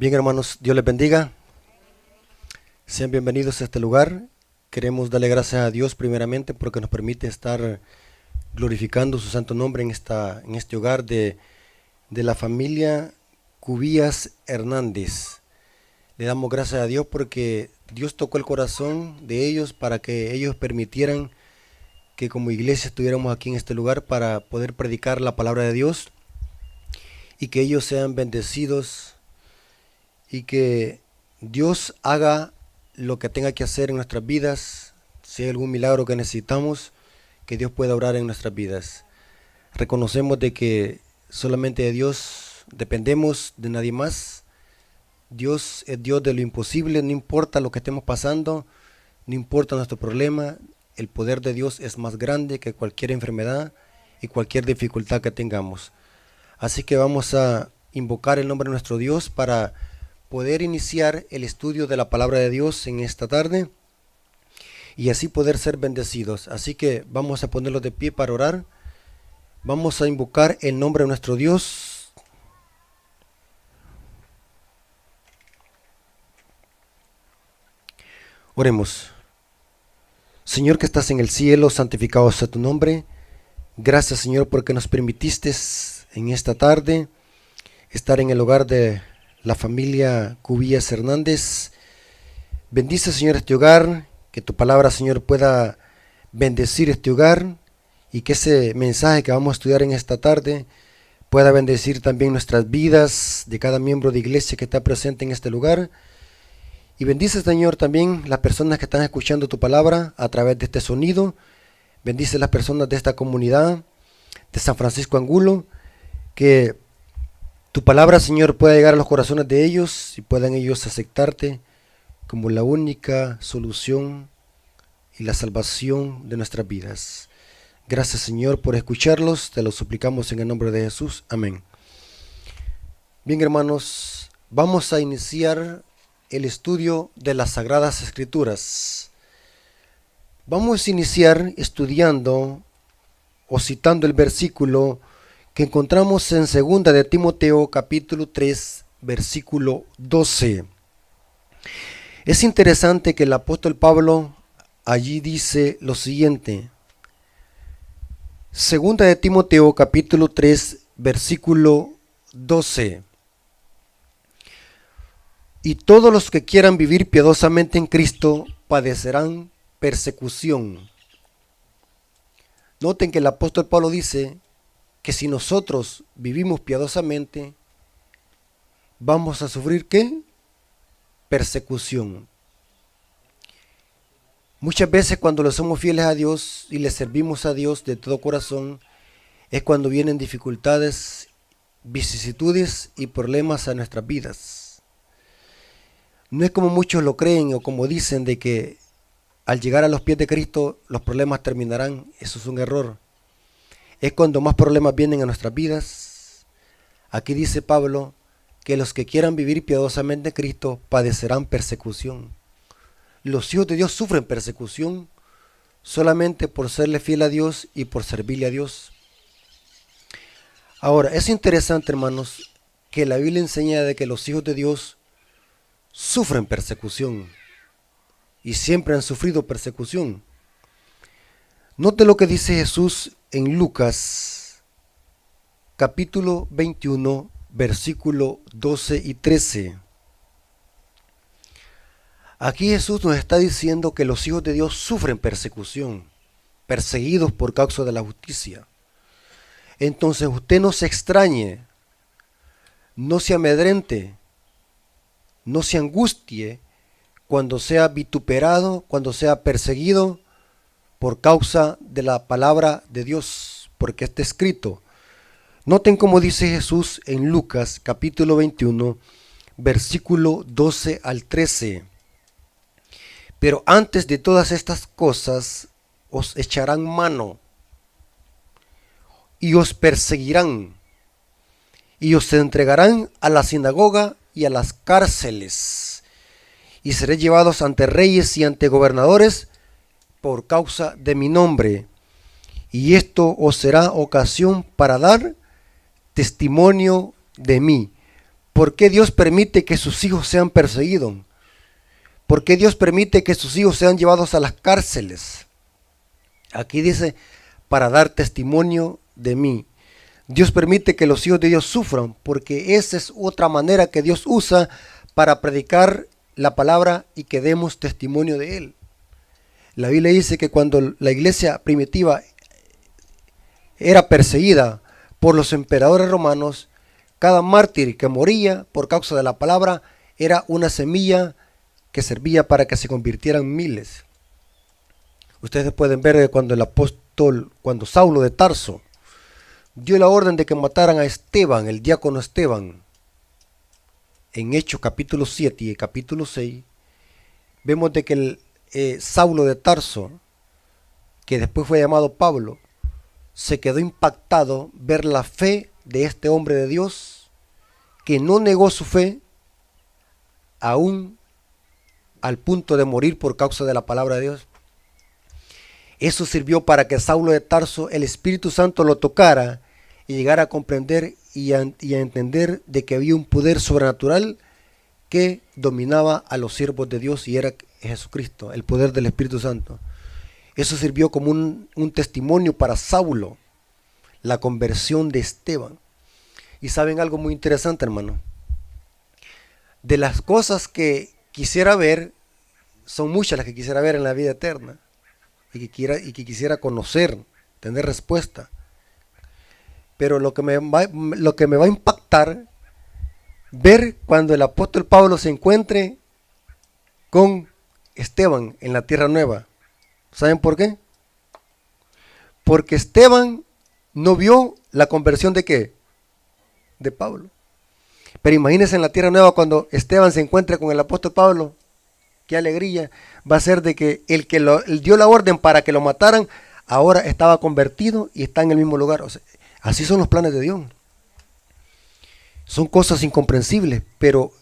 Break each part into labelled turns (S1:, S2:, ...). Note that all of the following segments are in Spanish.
S1: Bien, hermanos, Dios les bendiga. Sean bienvenidos a este lugar. Queremos darle gracias a Dios primeramente porque nos permite estar glorificando su santo nombre en este hogar de la familia Cubías Hernández. Le damos gracias a Dios porque Dios tocó el corazón de ellos para que ellos permitieran que como iglesia estuviéramos aquí en este lugar para poder predicar la palabra de Dios y que ellos sean bendecidos y que Dios haga lo que tenga que hacer en nuestras vidas. Si hay algún milagro que necesitamos, que Dios pueda obrar en nuestras vidas. Reconocemos de que solamente de Dios dependemos, de nadie más. Dios es Dios de lo imposible, no importa lo que estemos pasando, no importa nuestro problema, el poder de Dios es más grande que cualquier enfermedad y cualquier dificultad que tengamos. Así que vamos a invocar el nombre de nuestro Dios para poder iniciar el estudio de la palabra de Dios en esta tarde y así poder ser bendecidos. Así que vamos a ponerlos de pie para orar. Vamos a invocar el nombre de nuestro Dios. Oremos. Señor que estás en el cielo, santificado sea tu nombre. Gracias, Señor, porque nos permitiste en esta tarde estar en el hogar de la familia Cubías Hernández. Bendice, Señor, este hogar, que tu palabra, Señor, pueda bendecir este hogar y que ese mensaje que vamos a estudiar en esta tarde pueda bendecir también nuestras vidas de cada miembro de iglesia que está presente en este lugar. Y bendice, Señor, también las personas que están escuchando tu palabra a través de este sonido. Bendice las personas de esta comunidad de San Francisco Angulo, que tu palabra, Señor, pueda llegar a los corazones de ellos y puedan ellos aceptarte como la única solución y la salvación de nuestras vidas. Gracias, Señor, por escucharlos. Te lo suplicamos en el nombre de Jesús. Amén. Bien, hermanos, vamos a iniciar el estudio de las Sagradas Escrituras. Vamos a iniciar estudiando o citando el versículo que encontramos en 2 de Timoteo capítulo 3 versículo 12. Es interesante que el apóstol Pablo allí dice lo siguiente. 2 de Timoteo capítulo 3 versículo 12. Y todos los que quieran vivir piadosamente en Cristo padecerán persecución. Noten que el apóstol Pablo dice que si nosotros vivimos piadosamente, vamos a sufrir ¿qué? Persecución. Muchas veces cuando le somos fieles a Dios y le servimos a Dios de todo corazón, es cuando vienen dificultades, vicisitudes y problemas a nuestras vidas. No es como muchos lo creen o como dicen de que al llegar a los pies de Cristo los problemas terminarán. Eso es un error. Es cuando más problemas vienen a nuestras vidas. Aquí dice Pablo que los que quieran vivir piadosamente en Cristo padecerán persecución. Los hijos de Dios sufren persecución solamente por serle fiel a Dios y por servirle a Dios. Ahora, es interesante, hermanos, que la Biblia enseña de que los hijos de Dios sufren persecución y siempre han sufrido persecución. Note lo que dice Jesús en Lucas capítulo 21 versículo 12 y 13. Aquí Jesús nos está diciendo que los hijos de Dios sufren persecución, perseguidos por causa de la justicia. Entonces usted no se extrañe, no se amedrente, no se angustie cuando sea vituperado, cuando sea perseguido por causa de la palabra de Dios, porque está escrito. Noten cómo dice Jesús en Lucas capítulo 21, versículo 12 al 13. Pero antes de todas estas cosas os echarán mano y os perseguirán y os entregarán a la sinagoga y a las cárceles y seréis llevados ante reyes y ante gobernadores por causa de mi nombre, y esto os será ocasión para dar testimonio de mí. ¿Por qué Dios permite que sus hijos sean perseguidos? ¿Por qué Dios permite que sus hijos sean llevados a las cárceles? Aquí dice, para dar testimonio de mí. Dios permite que los hijos de Dios sufran, porque esa es otra manera que Dios usa para predicar la palabra y que demos testimonio de Él. La Biblia dice que cuando la iglesia primitiva era perseguida por los emperadores romanos, cada mártir que moría por causa de la palabra era una semilla que servía para que se convirtieran miles. Ustedes pueden ver cuando Saulo de Tarso dio la orden de que mataran a Esteban, el diácono Esteban, en Hechos capítulo 7 y capítulo 6, vemos de que Saulo de Tarso, que después fue llamado Pablo, se quedó impactado ver la fe de este hombre de Dios, que no negó su fe aún al punto de morir por causa de la palabra de Dios. Eso sirvió para que Saulo de Tarso, el Espíritu Santo lo tocara y llegara a comprender y a entender de que había un poder sobrenatural que dominaba a los siervos de Dios y era Jesucristo, el poder del Espíritu Santo. Eso sirvió como un testimonio para Saulo, la conversión de Esteban. Y saben algo muy interesante, hermano. De las cosas que quisiera ver, son muchas las que quisiera ver en la vida eterna y que quisiera conocer, tener respuesta. Pero lo que me va a impactar, ver cuando el apóstol Pablo se encuentre con Esteban en la tierra nueva. ¿Saben por qué? Porque Esteban no vio la conversión de ¿qué? De Pablo. Pero imagínense en la tierra nueva cuando Esteban se encuentre con el apóstol Pablo. Qué alegría va a ser de que el que dio la orden para que lo mataran, ahora estaba convertido y está en el mismo lugar. O sea, así son los planes de Dios. Son cosas incomprensibles, pero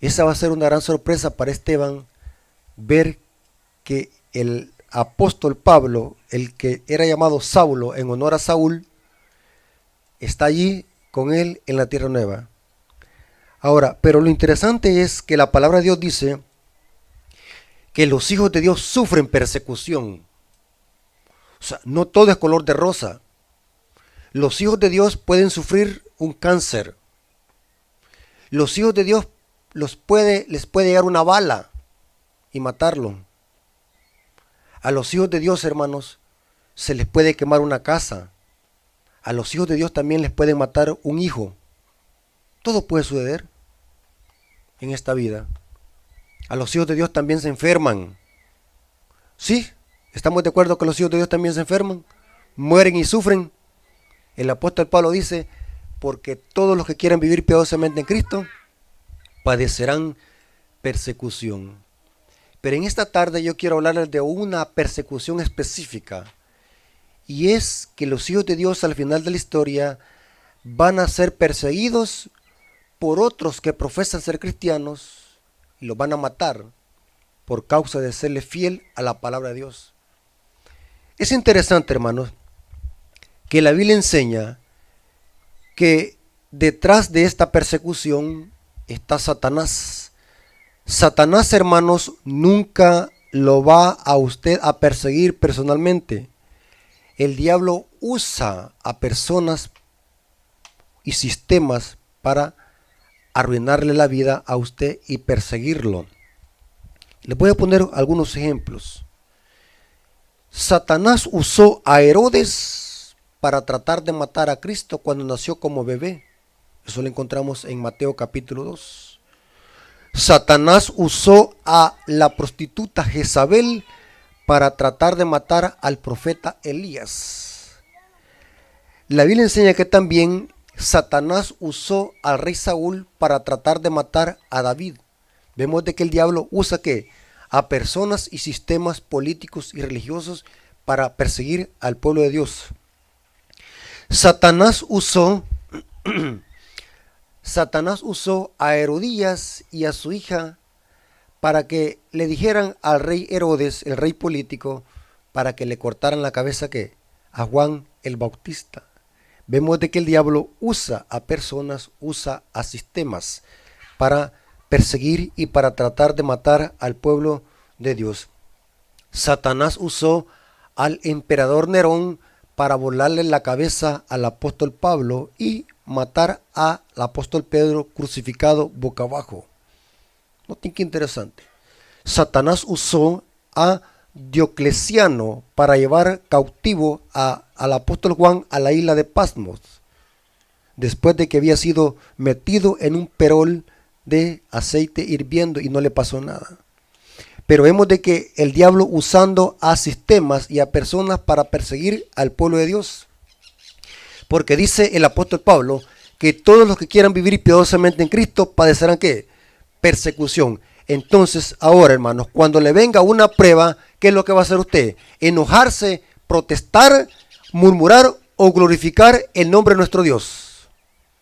S1: esa va a ser una gran sorpresa para Esteban, ver que el apóstol Pablo, el que era llamado Saulo en honor a Saúl, está allí con él en la tierra nueva. Ahora, pero lo interesante es que la palabra de Dios dice que los hijos de Dios sufren persecución. O sea, no todo es color de rosa. Los hijos de Dios pueden sufrir un cáncer. Los hijos de Dios les puede llegar una bala y matarlo. A los hijos de Dios, hermanos, se les puede quemar una casa. A los hijos de Dios también les pueden matar un hijo. Todo puede suceder en esta vida. A los hijos de Dios también se enferman. Sí, estamos de acuerdo que los hijos de Dios también se enferman, mueren y sufren. El apóstol Pablo dice, porque todos los que quieran vivir piadosamente en Cristo padecerán persecución. Pero en esta tarde yo quiero hablarles de una persecución específica, y es que los hijos de Dios al final de la historia van a ser perseguidos por otros que profesan ser cristianos y los van a matar por causa de serle fiel a la palabra de Dios. Es interesante, hermanos, que la Biblia enseña que detrás de esta persecución está Satanás. Satanás, hermanos, nunca lo va a usted a perseguir personalmente. El diablo usa a personas y sistemas para arruinarle la vida a usted y perseguirlo. Les voy a poner algunos ejemplos. Satanás usó a Herodes para tratar de matar a Cristo cuando nació como bebé. Eso lo encontramos en Mateo capítulo 2. Satanás usó a la prostituta Jezabel para tratar de matar al profeta Elías. La Biblia enseña que también Satanás usó al rey Saúl para tratar de matar a David. Vemos de que el diablo usa ¿qué? A personas y sistemas políticos y religiosos para perseguir al pueblo de Dios. Satanás usó a Herodías y a su hija para que le dijeran al rey Herodes, el rey político, para que le cortaran la cabeza ¿qué? A Juan el Bautista. vemos de que el diablo usa a personas, usa a sistemas para perseguir y para tratar de matar al pueblo de Dios. Satanás usó al emperador Nerón para volarle la cabeza al apóstol Pablo y matar al apóstol Pedro crucificado boca abajo. Noten qué interesante. Satanás usó a Diocleciano para llevar cautivo al apóstol Juan a la isla de Patmos, después de que había sido metido en un perol de aceite hirviendo y no le pasó nada. Pero vemos de que el diablo usando a sistemas y a personas para perseguir al pueblo de Dios. Porque dice el apóstol Pablo que todos los que quieran vivir piadosamente en Cristo padecerán ¿qué? Persecución. Entonces, ahora, hermanos, cuando le venga una prueba, ¿qué es lo que va a hacer usted? Enojarse, protestar, murmurar o glorificar el nombre de nuestro Dios.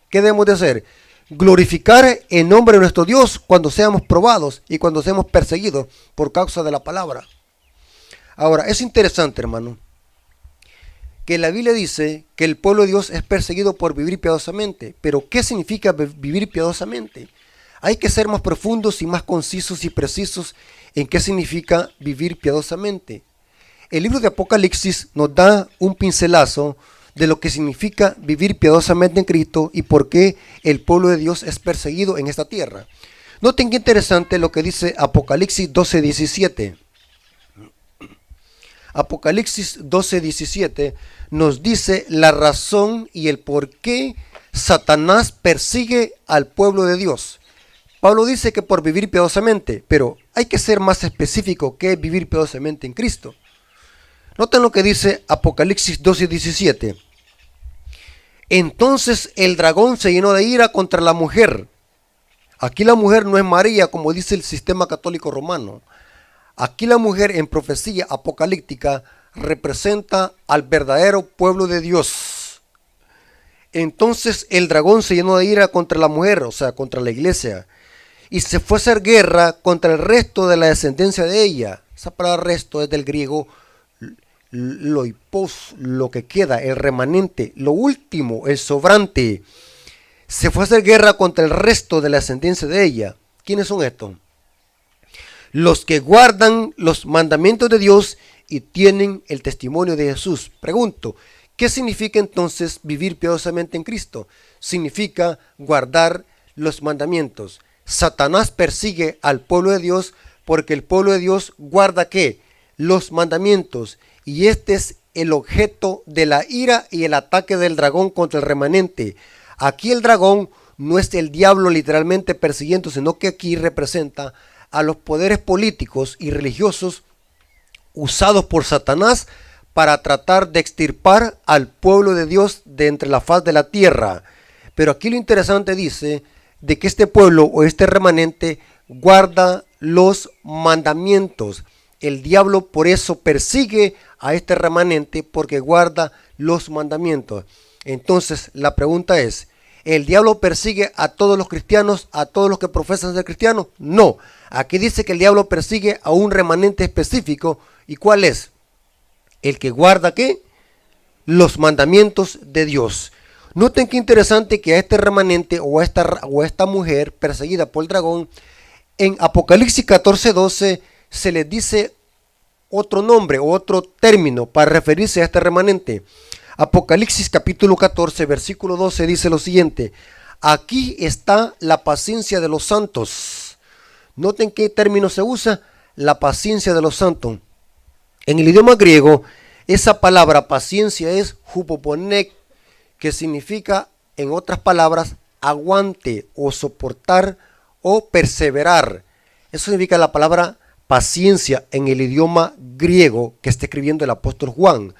S1: ¿Qué debemos de hacer? Glorificar el nombre de nuestro Dios cuando seamos probados y cuando seamos perseguidos por causa de la palabra. Ahora, es interesante, hermano, que la Biblia dice que el pueblo de Dios es perseguido por vivir piadosamente. Pero, ¿qué significa vivir piadosamente? Hay que ser más profundos y más concisos y precisos en qué significa vivir piadosamente. El libro de Apocalipsis nos da un pincelazo de lo que significa vivir piadosamente en Cristo y por qué el pueblo de Dios es perseguido en esta tierra. Noten qué interesante lo que dice Apocalipsis 12:17. Apocalipsis 12:17 nos dice la razón y el por qué Satanás persigue al pueblo de Dios. Pablo dice que por vivir piadosamente, pero hay que ser más específico que vivir piadosamente en Cristo. Noten lo que dice Apocalipsis 12:17. Entonces el dragón se llenó de ira contra la mujer. Aquí la mujer no es María, como dice el sistema católico romano. Aquí la mujer en profecía apocalíptica representa al verdadero pueblo de Dios. Entonces el dragón se llenó de ira contra la mujer, o sea, contra la iglesia, y se fue a hacer guerra contra el resto de la descendencia de ella. Esa palabra resto es del griego loipos, lo que queda, el remanente, lo último, el sobrante. Se fue a hacer guerra contra el resto de la descendencia de ella. ¿Quiénes son estos? Los que guardan los mandamientos de Dios y tienen el testimonio de Jesús. Pregunto, ¿qué significa entonces vivir piadosamente en Cristo? Significa guardar los mandamientos. Satanás persigue al pueblo de Dios porque el pueblo de Dios guarda ¿qué? Los mandamientos. Y este es el objeto de la ira y el ataque del dragón contra el remanente. Aquí el dragón no es el diablo literalmente persiguiendo, sino que aquí representa a los poderes políticos y religiosos usados por Satanás para tratar de extirpar al pueblo de Dios de entre la faz de la tierra. Pero aquí lo interesante dice de que este pueblo o este remanente guarda los mandamientos. El diablo por eso persigue a este remanente porque guarda los mandamientos. Entonces la pregunta es, ¿el diablo persigue a todos los cristianos, a todos los que profesan ser cristianos? No. Aquí dice que el diablo persigue a un remanente específico. ¿Y cuál es? El que guarda ¿qué? Los mandamientos de Dios. Noten qué interesante que a este remanente o a esta mujer perseguida por el dragón, en Apocalipsis 14:12 se les dice otro nombre o otro término para referirse a este remanente. Apocalipsis capítulo 14 versículo 12 dice lo siguiente: aquí está la paciencia de los santos. Noten qué término se usa, la paciencia de los santos. En el idioma griego, esa palabra paciencia es hupoponek, que significa, en otras palabras, aguante o soportar o perseverar. Eso significa la palabra paciencia en el idioma griego que está escribiendo el apóstol Juan.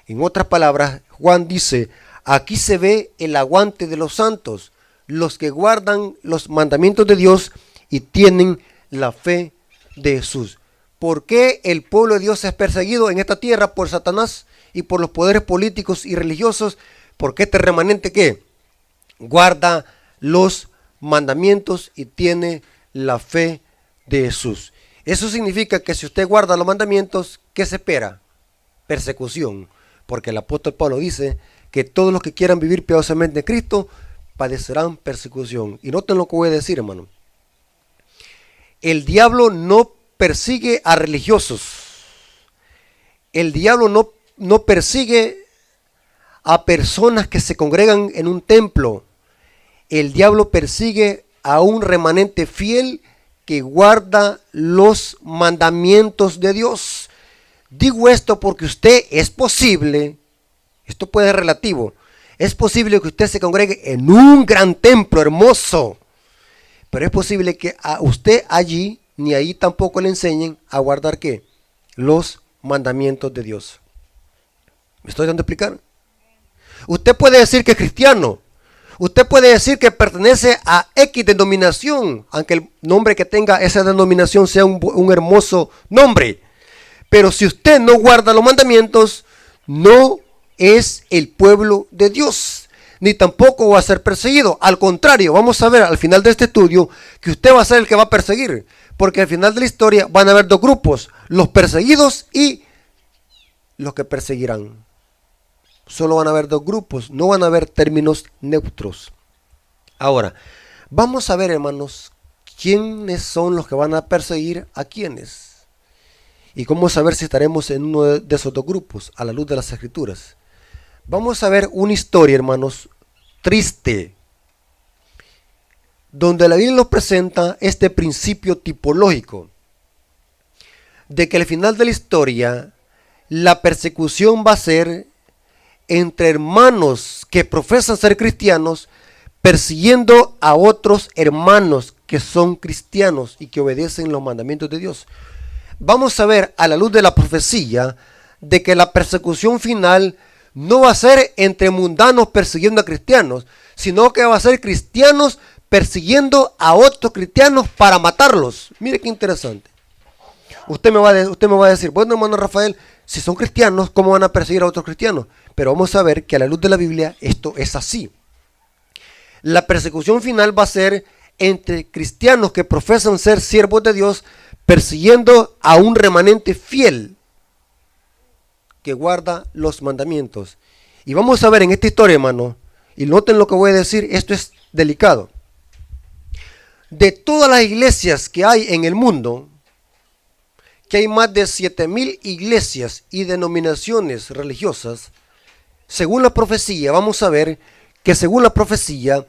S1: En otras palabras, Juan dice, aquí se ve el aguante de los santos, los que guardan los mandamientos de Dios y tienen la fe de Jesús. ¿Por qué el pueblo de Dios es perseguido en esta tierra por Satanás y por los poderes políticos y religiosos? Porque este remanente ¿qué? Guarda los mandamientos y tiene la fe de Jesús. Eso significa que si usted guarda los mandamientos, ¿qué se espera? Persecución. Porque el apóstol Pablo dice que todos los que quieran vivir piadosamente en Cristo padecerán persecución. Y noten lo que voy a decir, hermano. El diablo no persigue a religiosos. El diablo no persigue a personas que se congregan en un templo. El diablo persigue a un remanente fiel que guarda los mandamientos de Dios. Digo esto porque usted es posible, esto puede ser relativo, es posible que usted se congregue en un gran templo hermoso, pero es posible que a usted allí, ni ahí tampoco le enseñen a guardar ¿qué? Los mandamientos de Dios. ¿Me estoy dando a explicar? Usted puede decir que es cristiano, usted puede decir que pertenece a X denominación, aunque el nombre que tenga esa denominación sea un hermoso nombre. Pero si usted no guarda los mandamientos, no es el pueblo de Dios, ni tampoco va a ser perseguido. Al contrario, vamos a ver al final de este estudio que usted va a ser el que va a perseguir, porque al final de la historia van a haber dos grupos, los perseguidos y los que perseguirán. Solo van a haber dos grupos, no van a haber términos neutros. Ahora, vamos a ver, hermanos, quiénes son los que van a perseguir a quiénes. Y cómo saber si estaremos en uno de esos dos grupos, a la luz de las Escrituras. Vamos a ver una historia, hermanos, triste, donde la Biblia nos presenta este principio tipológico, de que al final de la historia, la persecución va a ser entre hermanos que profesan ser cristianos, persiguiendo a otros hermanos que son cristianos y que obedecen los mandamientos de Dios. Vamos a ver a la luz de la profecía de que la persecución final no va a ser entre mundanos persiguiendo a cristianos, sino que va a ser cristianos persiguiendo a otros cristianos para matarlos. Mire qué interesante. Usted me va a decir, bueno, hermano Rafael, si son cristianos, ¿cómo van a perseguir a otros cristianos? Pero vamos a ver que a la luz de la Biblia esto es así. La persecución final va a ser entre cristianos que profesan ser siervos de Dios, persiguiendo a un remanente fiel que guarda los mandamientos. Y vamos a ver en esta historia, hermano, y noten lo que voy a decir, esto es delicado. De todas las iglesias que hay en el mundo, que hay más de 7,000 iglesias y denominaciones religiosas, según la profecía, vamos a ver que según la profecía,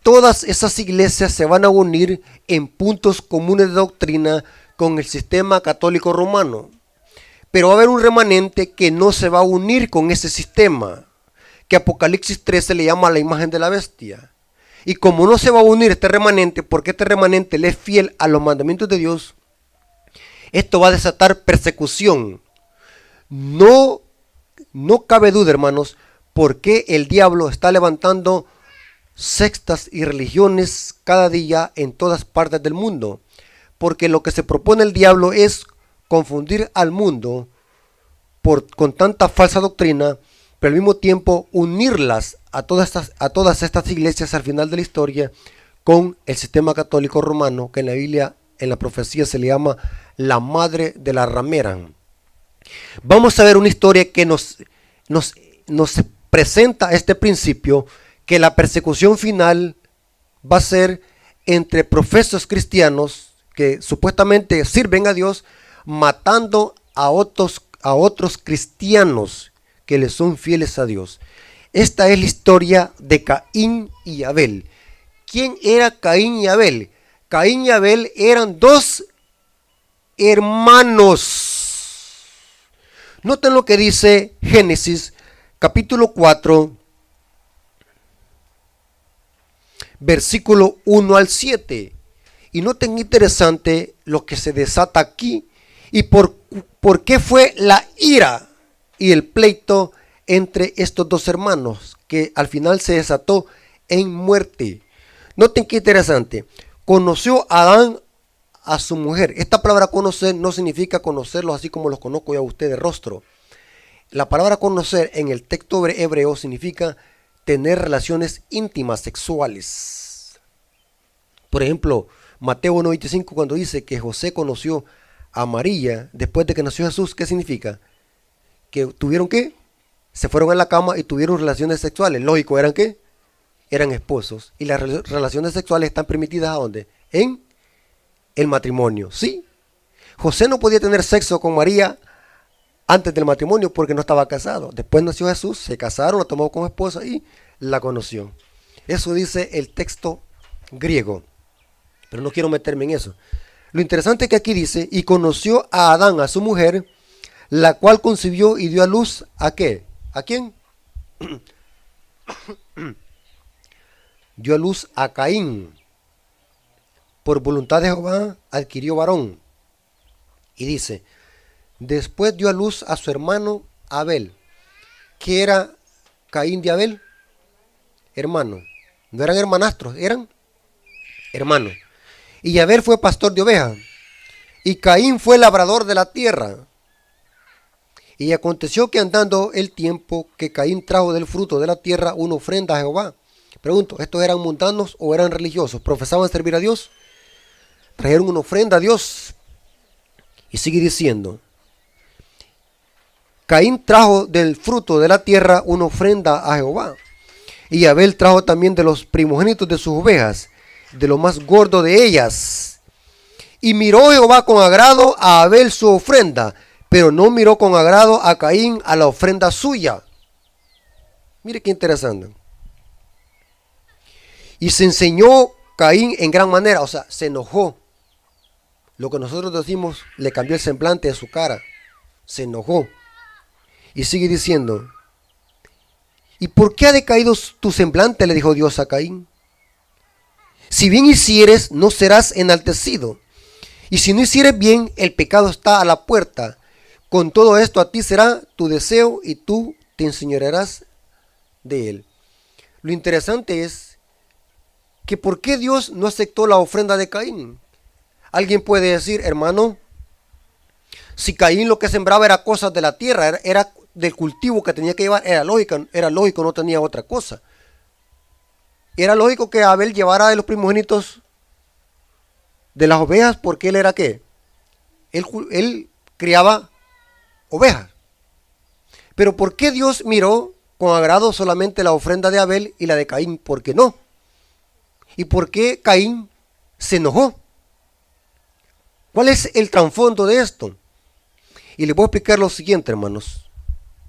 S1: todas esas iglesias se van a unir en puntos comunes de doctrina con el sistema católico romano. Pero va a haber un remanente que no se va a unir con ese sistema, que Apocalipsis 13 le llama la imagen de la bestia. Y como no se va a unir este remanente, porque este remanente le es fiel a los mandamientos de Dios, esto va a desatar persecución. No cabe duda, hermanos, porque el diablo está levantando sectas y religiones cada día en todas partes del mundo. Porque lo que se propone el diablo es confundir al mundo con tanta falsa doctrina, pero al mismo tiempo unirlas a todas estas iglesias al final de la historia con el sistema católico romano, que en la Biblia, en la profecía, se le llama la madre de la ramera. Vamos a ver una historia que nos presenta este principio, que la persecución final va a ser entre profesos cristianos que supuestamente sirven a Dios, matando a otros cristianos que les son fieles a Dios. Esta es la historia de Caín y Abel. ¿Quién era Caín y Abel? Caín y Abel eran dos hermanos. Noten lo que dice Génesis capítulo 4, versículo 1 al 7. Y noten interesante lo que se desata aquí y por qué fue la ira y el pleito entre estos dos hermanos, que al final se desató en muerte. Noten qué interesante. Conoció Adán a su mujer. Esta palabra conocer no significa conocerlos así como los conozco yo a usted de rostro. La palabra conocer en el texto hebreo significa tener relaciones íntimas sexuales. Por ejemplo, Mateo 1:25, cuando dice que José conoció a María después de que nació Jesús, ¿qué significa? Que tuvieron ¿qué? se fueron a la cama y tuvieron relaciones sexuales. Lógico, ¿eran qué? Eran esposos. Y las relaciones sexuales están permitidas ¿a dónde? En el matrimonio, ¿sí? José no podía tener sexo con María antes del matrimonio porque no estaba casado. Después nació Jesús, se casaron, la tomó como esposa y la conoció. Eso dice el texto griego. Pero no quiero meterme en eso. Lo interesante es que aquí dice, y conoció a Adán, a su mujer, la cual concibió y dio a luz, ¿a qué? ¿A quién? Dio a luz a Caín. Por voluntad de Jehová adquirió varón. Y dice, después dio a luz a su hermano Abel. ¿Qué era Caín de Abel? Hermano. No eran hermanastros, eran hermanos. Y Abel fue pastor de ovejas. Y Caín fue labrador de la tierra. Y aconteció que andando el tiempo que Caín trajo del fruto de la tierra una ofrenda a Jehová. Pregunto, ¿estos eran mundanos o eran religiosos? ¿Profesaban servir a Dios? Trajeron una ofrenda a Dios. Y sigue diciendo, Caín trajo del fruto de la tierra una ofrenda a Jehová. Y Abel trajo también de los primogénitos de sus ovejas, de lo más gordo de ellas. Y miró Jehová con agrado a Abel su ofrenda, pero no miró con agrado a Caín a la ofrenda suya. Mire qué interesante. Y se enseñó Caín en gran manera, o sea, se enojó. Lo que nosotros decimos, le cambió el semblante de su cara. Se enojó. Y sigue diciendo, ¿y por qué ha decaído tu semblante? Le dijo Dios a Caín. Si bien hicieres, no serás enaltecido. Y si no hicieres bien, el pecado está a la puerta. Con todo esto a ti será tu deseo y tú te enseñorearás de él. Lo interesante es que ¿por qué Dios no aceptó la ofrenda de Caín? Alguien puede decir, hermano, si Caín lo que sembraba era cosas de la tierra, era del cultivo que tenía que llevar, era lógico, no tenía otra cosa. Era lógico que Abel llevara de los primogénitos de las ovejas porque él era ¿qué? Él criaba ovejas. Pero ¿por qué Dios miró con agrado solamente la ofrenda de Abel y la de Caín? ¿Por qué no? ¿Y por qué Caín se enojó? ¿Cuál es el trasfondo de esto? Y les voy a explicar lo siguiente, hermanos.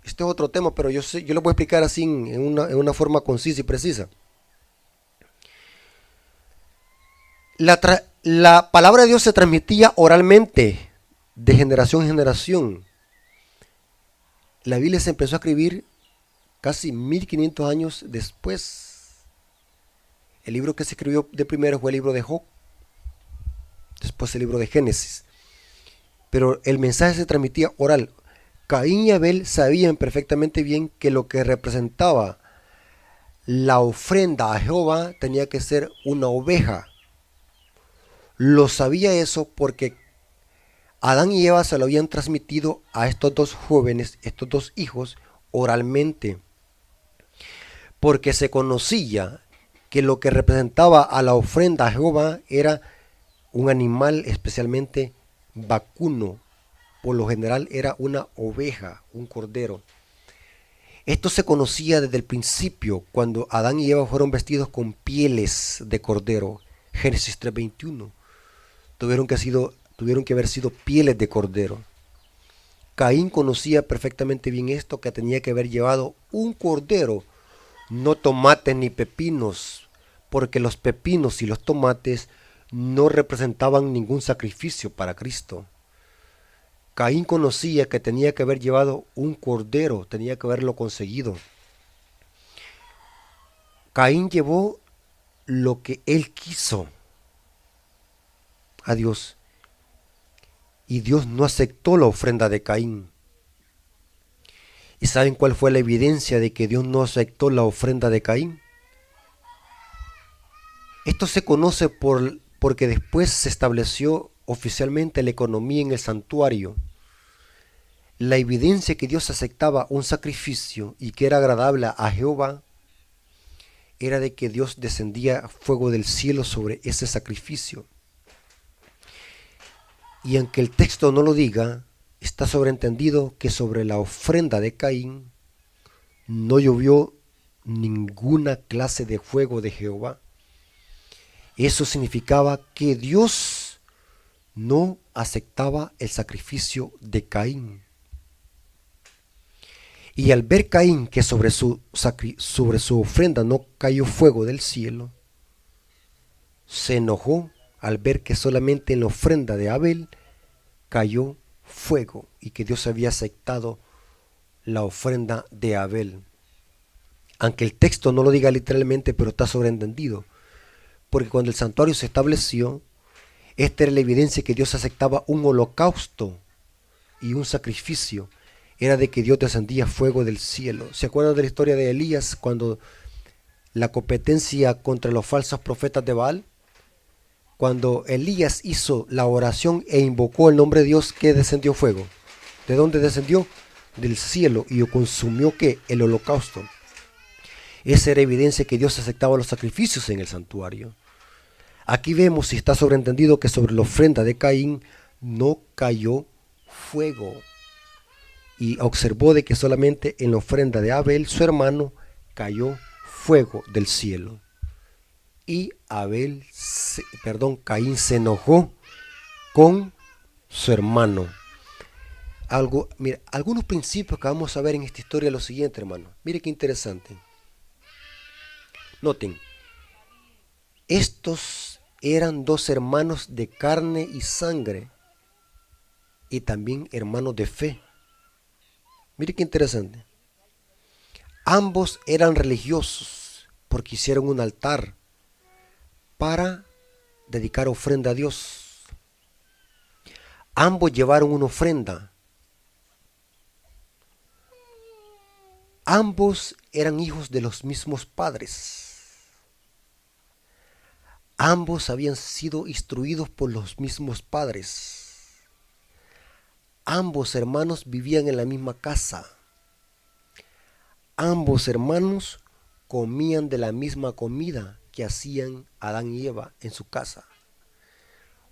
S1: Este es otro tema, pero yo lo voy a explicar así en una forma concisa y precisa. La palabra de Dios se transmitía oralmente, de generación en generación. La Biblia se empezó a escribir casi 1500 años después. El libro que se escribió de primero fue el libro de Job, después el libro de Génesis. Pero el mensaje se transmitía oral. Caín y Abel sabían perfectamente bien que lo que representaba la ofrenda a Jehová tenía que ser una oveja. Lo sabía eso porque Adán y Eva se lo habían transmitido a estos dos jóvenes, estos dos hijos, oralmente. Porque se conocía que lo que representaba a la ofrenda a Jehová era un animal especialmente vacuno. Por lo general era una oveja, un cordero. Esto se conocía desde el principio, cuando Adán y Eva fueron vestidos con pieles de cordero. Génesis 3:21. Tuvieron que haber sido pieles de cordero. Caín conocía perfectamente bien esto, que tenía que haber llevado un cordero, no tomates ni pepinos, porque los pepinos y los tomates no representaban ningún sacrificio para Cristo. Caín conocía que tenía que haber llevado un cordero, tenía que haberlo conseguido. Caín llevó lo que él quiso a Dios. Y Dios no aceptó la ofrenda de Caín. ¿Y saben cuál fue la evidencia de que Dios no aceptó la ofrenda de Caín? Esto se conoce porque después se estableció oficialmente la economía en el santuario. La evidencia que Dios aceptaba un sacrificio y que era agradable a Jehová era de que Dios descendía fuego del cielo sobre ese sacrificio. Y aunque el texto no lo diga, está sobreentendido que sobre la ofrenda de Caín no llovió ninguna clase de fuego de Jehová. Eso significaba que Dios no aceptaba el sacrificio de Caín. Y al ver Caín que sobre su ofrenda no cayó fuego del cielo, se enojó al ver que solamente en la ofrenda de Abel cayó fuego y que Dios había aceptado la ofrenda de Abel. Aunque el texto no lo diga literalmente, pero está sobreentendido. Porque cuando el santuario se estableció, esta era la evidencia que Dios aceptaba un holocausto y un sacrificio. Era de que Dios descendía fuego del cielo. ¿Se acuerdan de la historia de Elías cuando la competencia contra los falsos profetas de Baal? Cuando Elías hizo la oración e invocó el nombre de Dios, ¿qué descendió fuego? ¿De dónde descendió? Del cielo, y consumió ¿qué? El holocausto. Esa era evidencia que Dios aceptaba los sacrificios en el santuario. Aquí vemos, y está sobreentendido, que sobre la ofrenda de Caín no cayó fuego. Y observó de que solamente en la ofrenda de Abel, su hermano, cayó fuego del cielo. Y Caín se enojó con su hermano. Mira, algunos principios que vamos a ver en esta historia es lo siguiente, hermano. Mire qué interesante. Noten, estos eran dos hermanos de carne y sangre y también hermanos de fe. Mire qué interesante. Ambos eran religiosos porque hicieron un altar para dedicar ofrenda a Dios. Ambos llevaron una ofrenda. Ambos eran hijos de los mismos padres. Ambos habían sido instruidos por los mismos padres. Ambos hermanos vivían en la misma casa. Ambos hermanos comían de la misma comida que hacían Adán y Eva en su casa.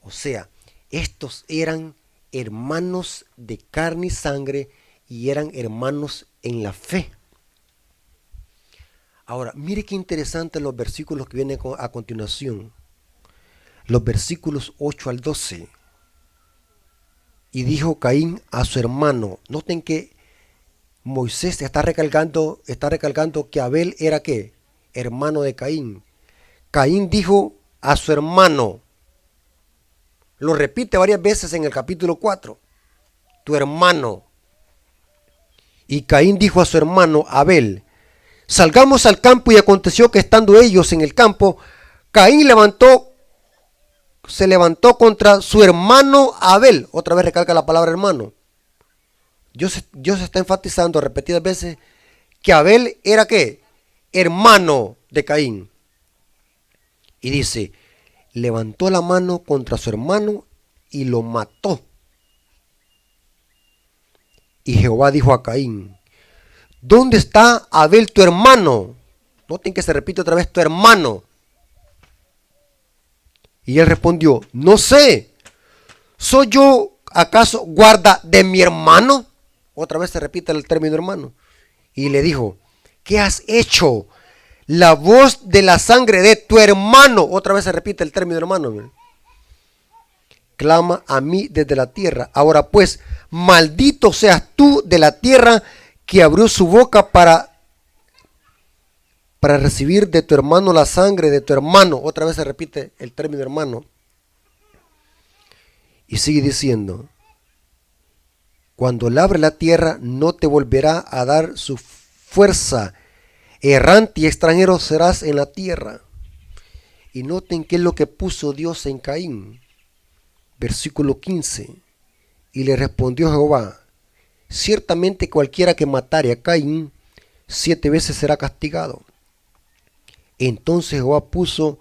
S1: O sea, estos eran hermanos de carne y sangre y eran hermanos en la fe. Ahora, mire qué interesante los versículos que vienen a continuación. Los versículos 8 al 12. Y dijo Caín a su hermano. Noten que Moisés está recalcando que Abel era ¿qué? Hermano de Caín. Caín dijo a su hermano. Lo repite varias veces en el capítulo 4. Tu hermano. Y Caín dijo a su hermano Abel. Salgamos al campo, y aconteció que estando ellos en el campo, Caín se levantó contra su hermano Abel. Otra vez recalca la palabra hermano. Dios está enfatizando repetidas veces que Abel era ¿qué? Hermano de Caín. Y dice, levantó la mano contra su hermano y lo mató. Y Jehová dijo a Caín, ¿dónde está Abel tu hermano? Noten que se repite otra vez tu hermano. Y él respondió, no sé, ¿soy yo acaso guarda de mi hermano? Otra vez se repite el término hermano. Y le dijo, ¿qué has hecho? La voz de la sangre de tu hermano. Otra vez se repite el término hermano. Clama a mí desde la tierra. Ahora pues, maldito seas tú de la tierra que abrió su boca para recibir de tu hermano la sangre de tu hermano. Otra vez se repite el término hermano. Y sigue diciendo, cuando labre la tierra no te volverá a dar su fuerza. Errante y extranjero serás en la tierra. Y noten qué es lo que puso Dios en Caín. Versículo 15. Y le respondió Jehová, ciertamente cualquiera que matare a Caín, 7 veces será castigado. Entonces Jehová puso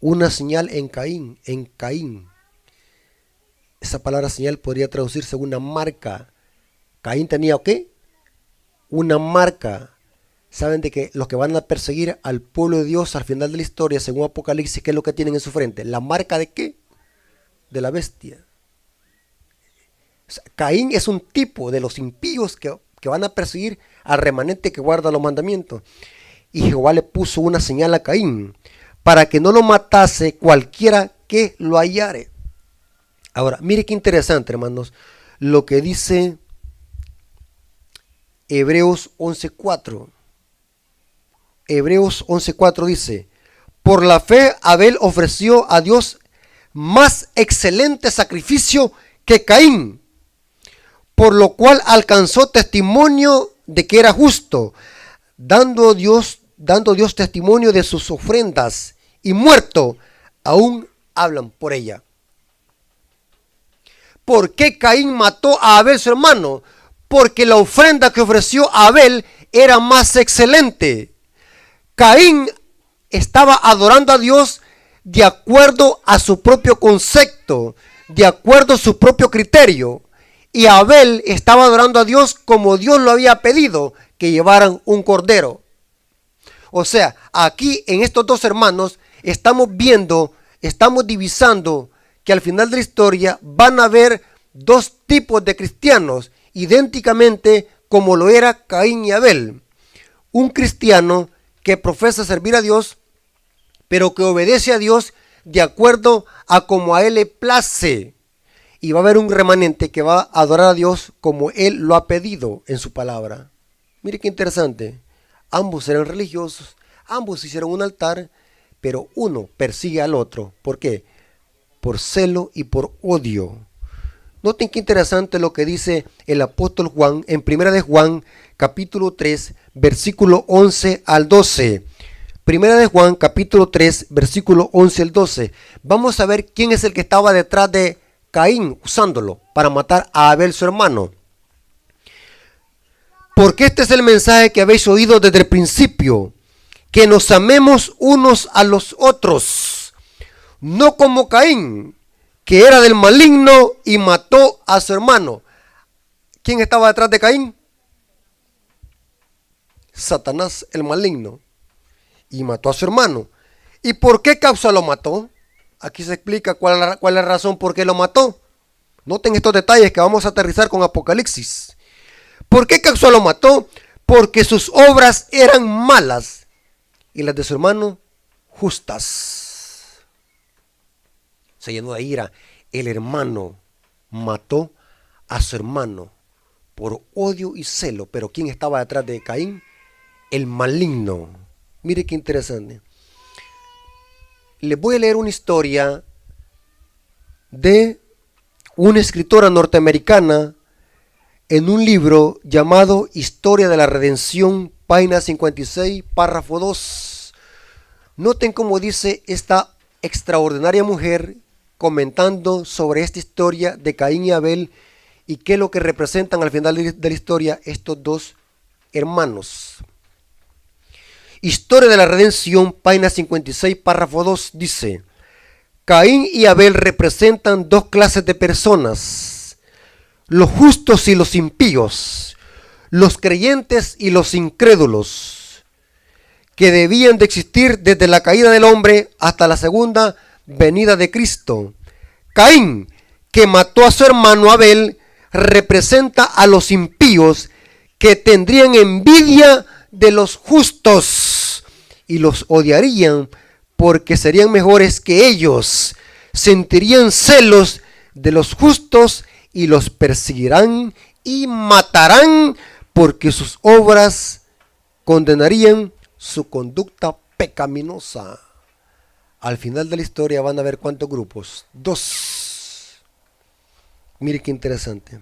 S1: una señal en Caín. Esa palabra señal podría traducirse una marca. Caín tenía ¿qué? Una marca. Saben de que los que van a perseguir al pueblo de Dios al final de la historia, según Apocalipsis, ¿qué es lo que tienen en su frente? ¿La marca de qué? De la bestia. O sea, Caín es un tipo de los impíos que van a perseguir al remanente que guarda los mandamientos. Y Jehová le puso una señal a Caín, para que no lo matase cualquiera que lo hallare. Ahora, mire qué interesante, hermanos, lo que dice Hebreos 11:4. Hebreos 11:4 dice: por la fe Abel ofreció a Dios más excelente sacrificio que Caín, por lo cual alcanzó testimonio de que era justo, dando Dios testimonio de sus ofrendas, y muerto aún hablan por ella. ¿Por qué Caín mató a Abel su hermano? Porque la ofrenda que ofreció Abel era más excelente. Caín estaba adorando a Dios de acuerdo a su propio concepto, de acuerdo a su propio criterio. Y Abel estaba adorando a Dios como Dios lo había pedido, que llevaran un cordero. O sea, aquí en estos dos hermanos estamos viendo, estamos divisando que al final de la historia van a haber dos tipos de cristianos, idénticamente como lo era Caín y Abel. Un cristiano que profesa servir a Dios, pero que obedece a Dios de acuerdo a como a Él le place. Y va a haber un remanente que va a adorar a Dios como Él lo ha pedido en su palabra. Mire qué interesante. Ambos eran religiosos, ambos hicieron un altar, pero uno persigue al otro. ¿Por qué? Por celo y por odio. Noten qué interesante lo que dice el apóstol Juan en 1 de Juan, capítulo 3, versículo 11 al 12. 1 de Juan, capítulo 3, versículo 11 al 12. Vamos a ver quién es el que estaba detrás de Caín, usándolo para matar a Abel su hermano. Porque este es el mensaje que habéis oído desde el principio, que nos amemos unos a los otros, no como Caín, que era del maligno y mató a su hermano. ¿Quién estaba detrás de Caín? Satanás, el maligno, y mató a su hermano. ¿Y por qué causa lo mató? Aquí se explica cuál es la razón por qué lo mató. Noten estos detalles que vamos a aterrizar con Apocalipsis. ¿Por qué causa lo mató? Porque sus obras eran malas y las de su hermano justas. Se llenó de ira. El hermano mató a su hermano por odio y celo. Pero ¿quién estaba detrás de Caín? El maligno. Mire qué interesante. Les voy a leer una historia de una escritora norteamericana en un libro llamado Historia de la Redención, página 56, párrafo 2. Noten cómo dice esta extraordinaria mujer comentando sobre esta historia de Caín y Abel y qué es lo que representan al final de la historia estos dos hermanos. Historia de la Redención, página 56, párrafo 2, dice: Caín y Abel representan dos clases de personas, los justos y los impíos, los creyentes y los incrédulos, que debían de existir desde la caída del hombre hasta la segunda venida de Cristo. Caín, que mató a su hermano Abel, representa a los impíos que tendrían envidia de los justos y los odiarían porque serían mejores que ellos. Sentirían celos de los justos y los perseguirán y matarán porque sus obras condenarían su conducta pecaminosa. Al final de la historia van a ver cuántos grupos. 2. Mire qué interesante.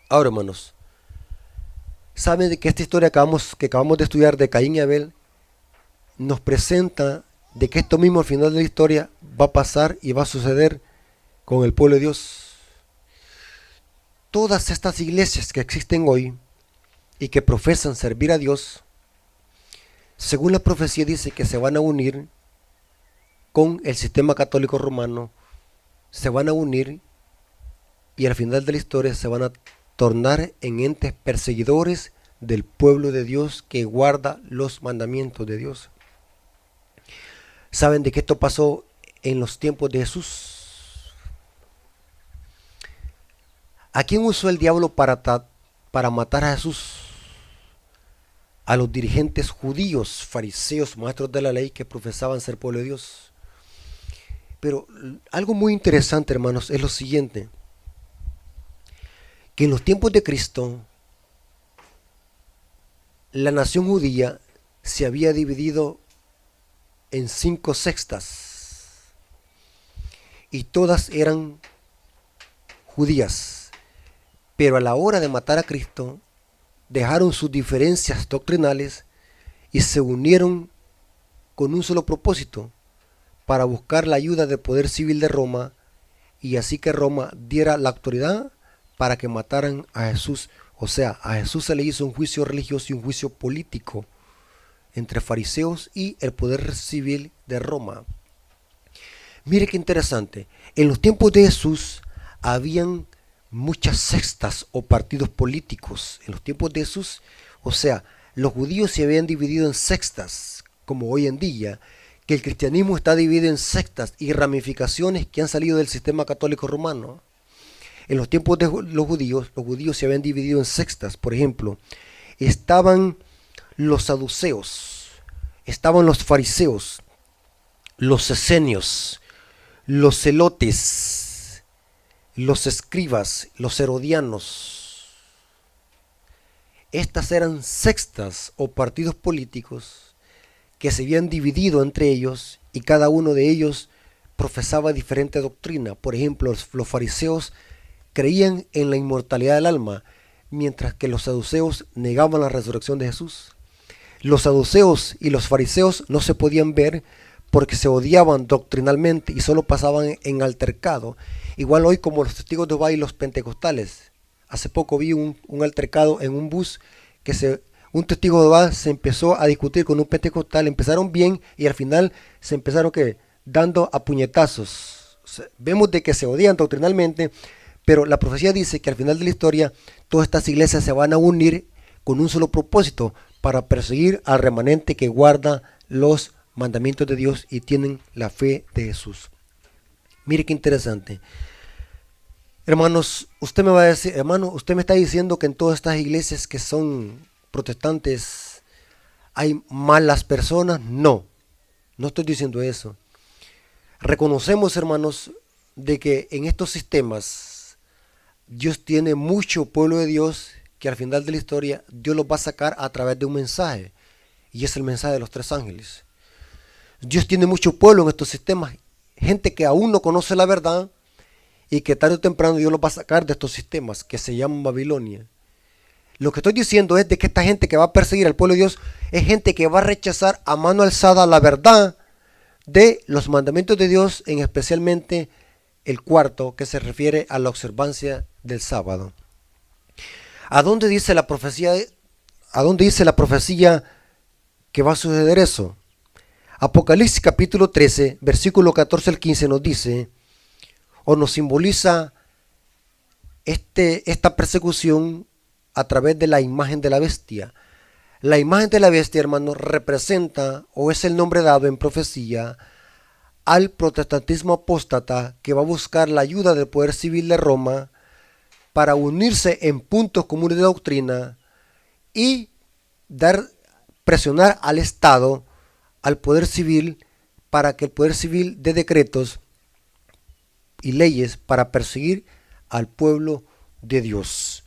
S1: Ahora, hermanos, ¿saben de que esta historia que acabamos de estudiar de Caín y Abel nos presenta de que esto mismo al final de la historia va a pasar y va a suceder con el pueblo de Dios? Todas estas iglesias que existen hoy y que profesan servir a Dios, según la profecía dice que se van a unir con el sistema católico romano, se van a unir y al final de la historia se van a tornar en entes perseguidores del pueblo de Dios que guarda los mandamientos de Dios. ¿Saben de que esto pasó en los tiempos de Jesús? ¿A quién usó el diablo para matar a Jesús? a los dirigentes judíos, fariseos, maestros de la ley que profesaban ser pueblo de Dios. Pero algo muy interesante, hermanos, es lo siguiente, que en los tiempos de Cristo, la nación judía se había dividido en 5 sectas y todas eran judías, pero a la hora de matar a Cristo dejaron sus diferencias doctrinales y se unieron con un solo propósito, para buscar la ayuda del poder civil de Roma, y así que Roma diera la autoridad para que mataran a Jesús. O sea, a Jesús se le hizo un juicio religioso y un juicio político entre fariseos y el poder civil de Roma. Mire qué interesante, en los tiempos de Jesús habían muchas sectas o partidos políticos. En los tiempos de Jesús, o sea, los judíos se habían dividido en sectas, como hoy en día, que el cristianismo está dividido en sectas y ramificaciones que han salido del sistema católico romano. En los tiempos de los judíos se habían dividido en sectas. Por ejemplo, estaban los saduceos, estaban los fariseos, los esenios, los celotes, los escribas, los herodianos. Estas eran sectas o partidos políticos que se habían dividido entre ellos y cada uno de ellos profesaba diferente doctrina. Por ejemplo, los fariseos creían en la inmortalidad del alma, mientras que los saduceos negaban la resurrección de Jesús. Los saduceos y los fariseos no se podían ver porque se odiaban doctrinalmente y solo pasaban en altercado. Igual hoy como los testigos de Jehová y los pentecostales. Hace poco vi un altercado en un bus que un testigo de Jehová se empezó a discutir con un pentecostal, empezaron bien y al final se empezaron dando a puñetazos. O sea, vemos de que se odian doctrinalmente, pero la profecía dice que al final de la historia todas estas iglesias se van a unir con un solo propósito, para perseguir al remanente que guarda los mandamientos de Dios y tienen la fe de Jesús. Mire qué interesante. Hermanos, usted me va a decir, hermano, usted me está diciendo que en todas estas iglesias que son protestantes hay malas personas. No, no estoy diciendo eso. Reconocemos, hermanos, de que en estos sistemas Dios tiene mucho pueblo de Dios que al final de la historia Dios los va a sacar a través de un mensaje, y es el mensaje de los 3 ángeles. Dios tiene mucho pueblo en estos sistemas, gente que aún no conoce la verdad y que tarde o temprano Dios los va a sacar de estos sistemas que se llaman Babilonia. Lo que estoy diciendo es de que esta gente que va a perseguir al pueblo de Dios es gente que va a rechazar a mano alzada la verdad de los mandamientos de Dios, en especialmente el cuarto, que se refiere a la observancia del sábado. ¿A dónde dice la profecía que va a suceder eso? Apocalipsis capítulo 13, versículo 14 al 15 nos dice, o nos simboliza esta persecución a través de la imagen de la bestia. La imagen de la bestia, hermanos, representa o es el nombre dado en profecía al protestantismo apóstata que va a buscar la ayuda del poder civil de Roma para unirse en puntos comunes de doctrina y presionar al Estado, al poder civil, para que el poder civil dé decretos y leyes para perseguir al pueblo de Dios.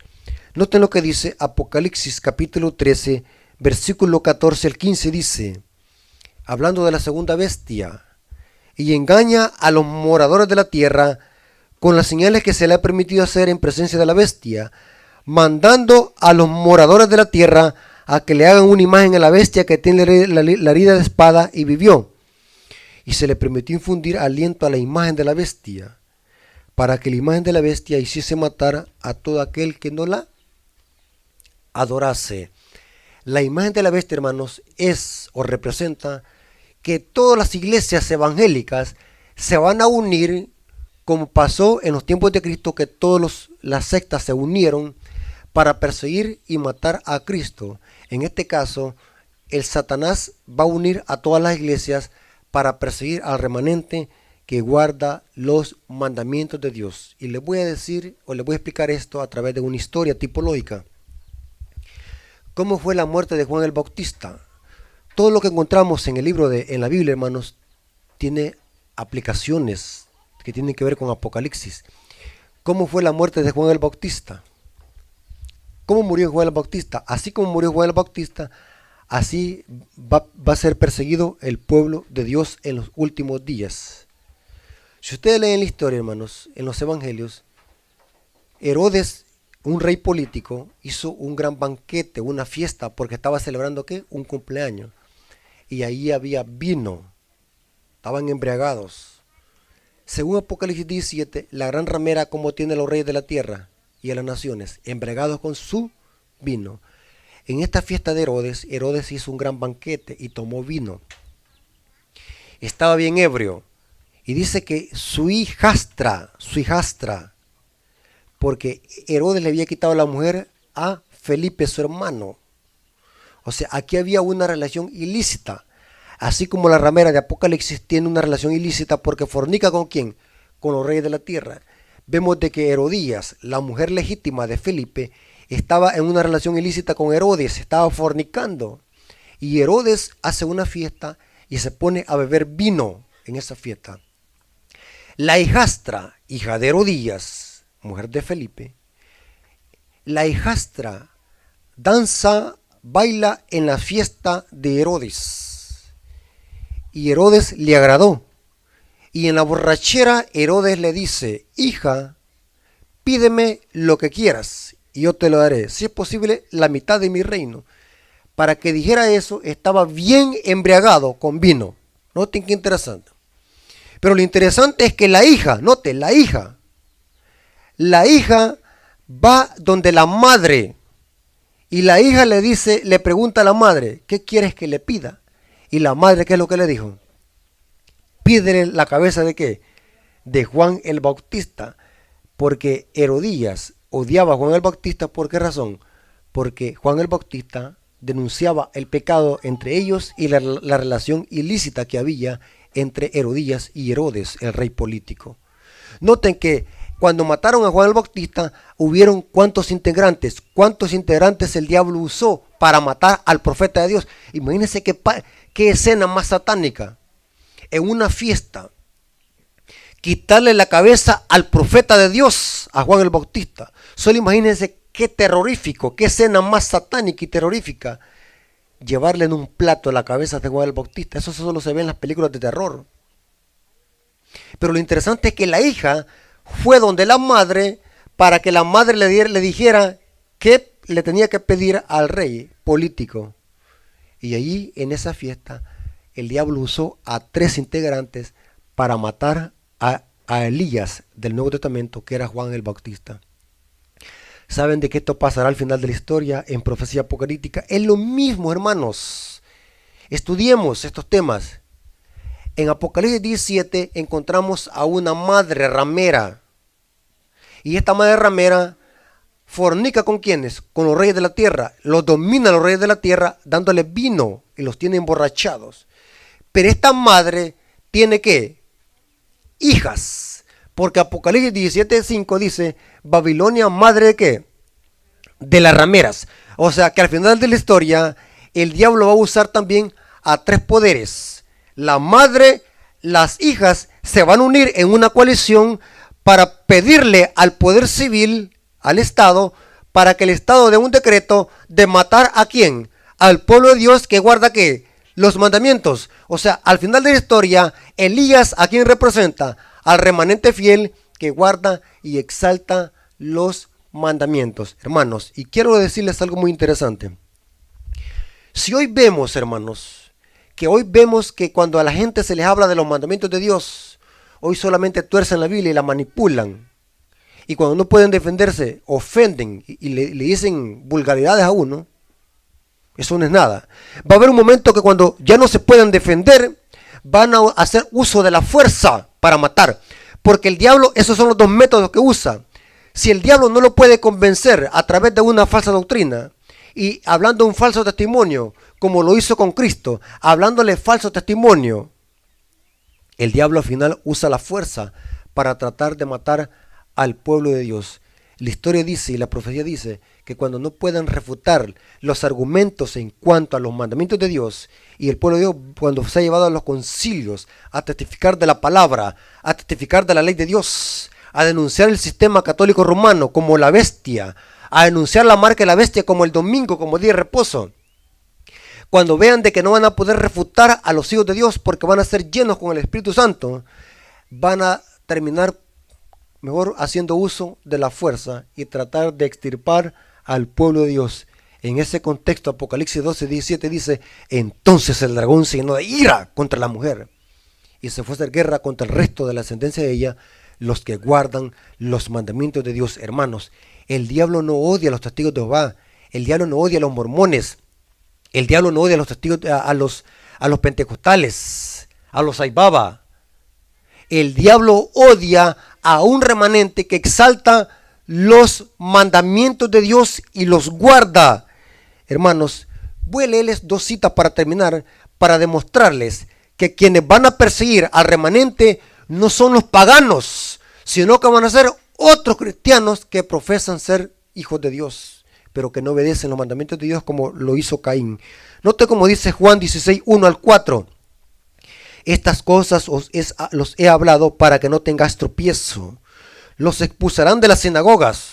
S1: Noten lo que dice Apocalipsis capítulo 13, versículo 14 al 15, dice, hablando de la segunda bestia, y engaña a los moradores de la tierra con las señales que se le ha permitido hacer en presencia de la bestia, mandando a los moradores de la tierra a que le hagan una imagen a la bestia que tiene la herida de espada y vivió. Y se le permitió infundir aliento a la imagen de la bestia, para que la imagen de la bestia hiciese matar a todo aquel que no la adorase. La imagen de la bestia, hermanos, es o representa que todas las iglesias evangélicas se van a unir, como pasó en los tiempos de Cristo, que todas las sectas se unieron para perseguir y matar a Cristo. En este caso, el Satanás va a unir a todas las iglesias para perseguir al remanente que guarda los mandamientos de Dios. Y les voy a decir, o les voy a explicar esto a través de una historia tipológica. ¿Cómo fue la muerte de Juan el Bautista? Todo lo que encontramos en el libro en la Biblia, hermanos, tiene aplicaciones que tienen que ver con Apocalipsis. ¿Cómo fue la muerte de Juan el Bautista? ¿Cómo murió Juan el Bautista? Así como murió Juan el Bautista, así va a ser perseguido el pueblo de Dios en los últimos días. Si ustedes leen la historia, hermanos, en los evangelios, Herodes, un rey político, hizo un gran banquete, una fiesta, porque estaba celebrando ¿qué? Un cumpleaños. Y ahí había vino, estaban embriagados. Según Apocalipsis 17, la gran ramera como tiene a los reyes de la tierra y a las naciones, embriagados con su vino. En esta fiesta de Herodes, Herodes hizo un gran banquete y tomó vino. Estaba bien ebrio. Y dice que su hijastra, porque Herodes le había quitado la mujer a Felipe, su hermano. O sea, aquí había una relación ilícita. Así como la ramera de Apocalipsis tiene una relación ilícita porque fornica ¿con quién? Con los reyes de la tierra. Vemos de que Herodías, la mujer legítima de Felipe, estaba en una relación ilícita con Herodes, estaba fornicando. Y Herodes hace una fiesta y se pone a beber vino en esa fiesta. La hijastra, hija de Herodías, mujer de Felipe, la hijastra danza, baila en la fiesta de Herodes. Y Herodes le agradó. Y en la borrachera Herodes le dice, hija, pídeme lo que quieras y yo te lo daré. Si es posible, la mitad de mi reino. Para que dijera eso, estaba bien embriagado con vino. Noten qué interesante. Pero lo interesante es que la hija, note, la hija va donde la madre. Y la hija le dice, le pregunta a la madre, ¿qué quieres que le pida? Y la madre, ¿qué es lo que le dijo? Pídele la cabeza de ¿qué? De Juan el Bautista. Porque Herodías odiaba a Juan el Bautista, ¿por qué razón? Porque Juan el Bautista denunciaba el pecado entre ellos y la relación ilícita que había entre Herodías y Herodes, el rey político. Noten que cuando mataron a Juan el Bautista, hubieron cuántos integrantes el diablo usó para matar al profeta de Dios. Imagínense qué escena más satánica. En una fiesta, quitarle la cabeza al profeta de Dios, a Juan el Bautista. Solo imagínense qué terrorífico, qué escena más satánica y terrorífica. Llevarle en un plato la cabeza de Juan el Bautista. Eso solo se ve en las películas de terror. Pero lo interesante es que la hija fue donde la madre para que la madre le dijera qué le tenía que pedir al rey político. Y allí en esa fiesta el diablo usó a 3 integrantes para matar a Elías del Nuevo Testamento, que era Juan el Bautista. ¿Saben de qué esto pasará al final de la historia en profecía apocalíptica? Es lo mismo, hermanos. Estudiemos estos temas. En Apocalipsis 17 encontramos a una madre ramera. Y esta madre ramera fornica ¿con quiénes? Con los reyes de la tierra. Los domina a los reyes de la tierra dándoles vino y los tiene emborrachados. Pero esta madre tiene ¿qué? Hijas. Porque Apocalipsis 17:5 dice, Babilonia, madre de ¿qué? De las rameras. O sea que al final de la historia, el diablo va a usar también a 3 poderes. La madre, las hijas se van a unir en una coalición para pedirle al poder civil, al Estado, para que el Estado dé un decreto de matar ¿a quién? Al pueblo de Dios que guarda ¿qué? Los mandamientos. O sea, al final de la historia, Elías, ¿a quién representa? Al remanente fiel que guarda y exalta los mandamientos. Hermanos, y quiero decirles algo muy interesante. Si hoy vemos, hermanos, que cuando a la gente se les habla de los mandamientos de Dios, hoy solamente tuercen la Biblia y la manipulan. Y cuando no pueden defenderse, ofenden y le dicen vulgaridades a uno. Eso no es nada. Va a haber un momento que cuando ya no se pueden defender, van a hacer uso de la fuerza para matar. Porque el diablo, esos son los 2 métodos que usa. Si el diablo no lo puede convencer a través de una falsa doctrina y hablando un falso testimonio, como lo hizo con Cristo, hablándole falso testimonio, el diablo al final usa la fuerza para tratar de matar al pueblo de Dios. La historia dice y la profecía dice que cuando no puedan refutar los argumentos en cuanto a los mandamientos de Dios, y el pueblo de Dios cuando se ha llevado a los concilios a testificar de la palabra, a testificar de la ley de Dios, a denunciar el sistema católico romano como la bestia, a denunciar la marca de la bestia como el domingo, como día de reposo, cuando vean de que no van a poder refutar a los hijos de Dios porque van a ser llenos con el Espíritu Santo, van a terminar mejor haciendo uso de la fuerza y tratar de extirpar al pueblo de Dios. En ese contexto, Apocalipsis 12:17 dice: entonces el dragón se llenó de ira contra la mujer y se fue a hacer guerra contra el resto de la ascendencia de ella, los que guardan los mandamientos de Dios. Hermanos, el diablo no odia a los testigos de Jehová, el diablo no odia a los mormones, el diablo no odia a los testigos, a los pentecostales, a los aibaba. El diablo odia a un remanente que exalta los mandamientos de Dios y los guarda. Hermanos, voy a leerles 2 citas para terminar, para demostrarles que quienes van a perseguir al remanente no son los paganos, sino que van a ser otros cristianos que profesan ser hijos de Dios, pero que no obedecen los mandamientos de Dios como lo hizo Caín. Note como dice Juan 16:1-4. Estas cosas los he hablado para que no tengas tropiezo. Los expulsarán de las sinagogas.